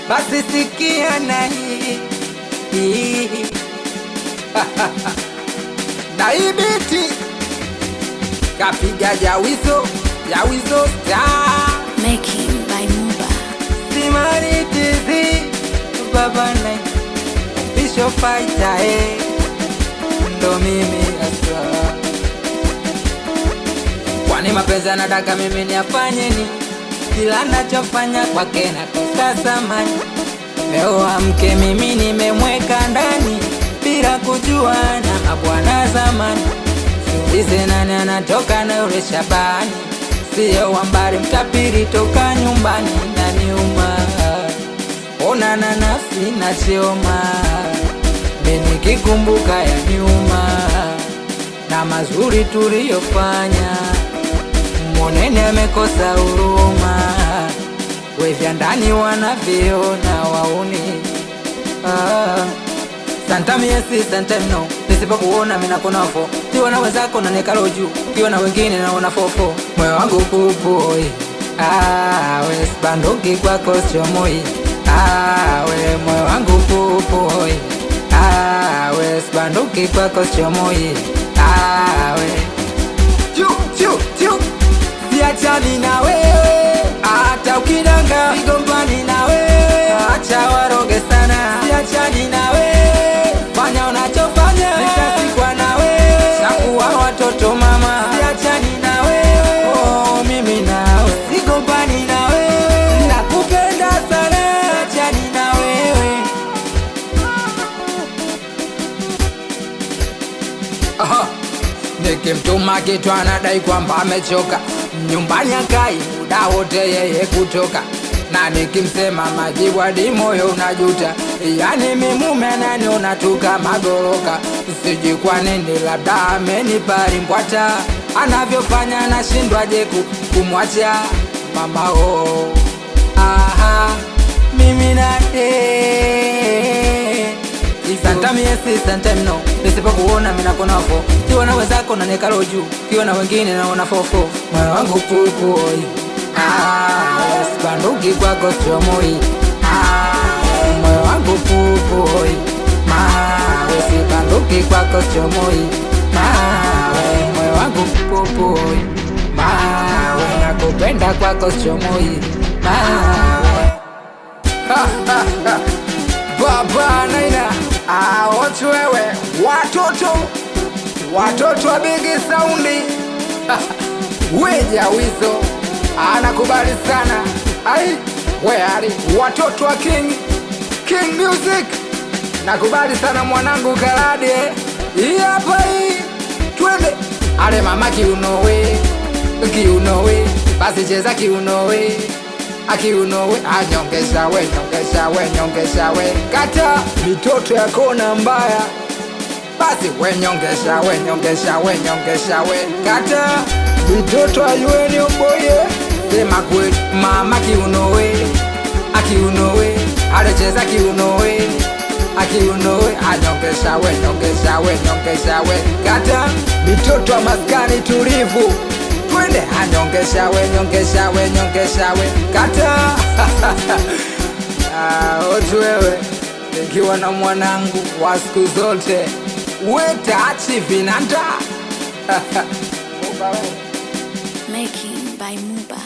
Basi sikia na hii na hii biti kapiga jawizo Making by Muba. Simari TV baba na official fighter ndo mimi aswa. Kwani mapenzi anataka mimi niafanye ni kila nachofanya kwake na kosa samani. Meoa mke mimi nimemweka ndani bila kujua na mabwana zamani. Siulize nani anatoka na yule Shabani, sio wambari mtapiri toka nyumbani na niuma. Ona na nafsi na chioma mimi kikumbuka ya nyuma na mazuri tuliyofanya. Monene amekosa huruma, wevya ndani wanaviona wauni. Sometime yes, sometime no. Nisipo kuona mina konafo, tiwa na wezako na nekalo juu, tiwa na wengine na unafofo. Moyo wangu kupoi, we sibanduki kwako sichomoi. We moyo wangu kupoi, we sibanduki kwako sichomoi. We siachani na wewe, hata ukidanga sigombani na wewe. Acha waroge sana, siachani na wewe, fanya unachofanya, nitasikwa na wewe, shakuwa watoto mama. Siachani na wewe, oh mimi nawe, sigombani na wewe, nakupenda sana. Siachani na wewe. Nikimtuma kitu anadai kwamba amechoka, nyumbani akai muda wote yeye kutoka, na nikimsema majibu hadi moyo unajuta. Yani mimume ananiona tu kama goroka, siji kwa nini, labda amenipari mbwata. Anavyofanya nashindwaje kumwacha mama oh. Mimi na sometime yes, sometime no. Nisipo kuona mina konafo, tiwa na wezako na nekalo juu, tiwa na wengine na unafofo. Moyo wangu pupoi, sibanduki kwako sichomoi. Moyo wangu pupoi, sibanduki kwako sichomoi. Moyo wangu pupoi, nakupenda kwako sichomoi. Baba naina watu wewe watoto wa bigi saundi weja wizo anakubali sana. Ai weari watoto wa King Music nakubali sana mwanangu Kalade. Hii hapa hii twende ale mama kiunowe basi cheza kiunowe akiunowe nyongesha we kata mitoto ya kona mbaya. Basi we nyongesha we kata mitoto ayueni oboye. Sema kweli mama akiunowe alecheza kiunowe nyongesha we kata mitoto wa maskani tulivu. Twende anyongesha we kata otu wewe nikiwa na mwanangu wa siku zote wetachi vinanda Making by Muba.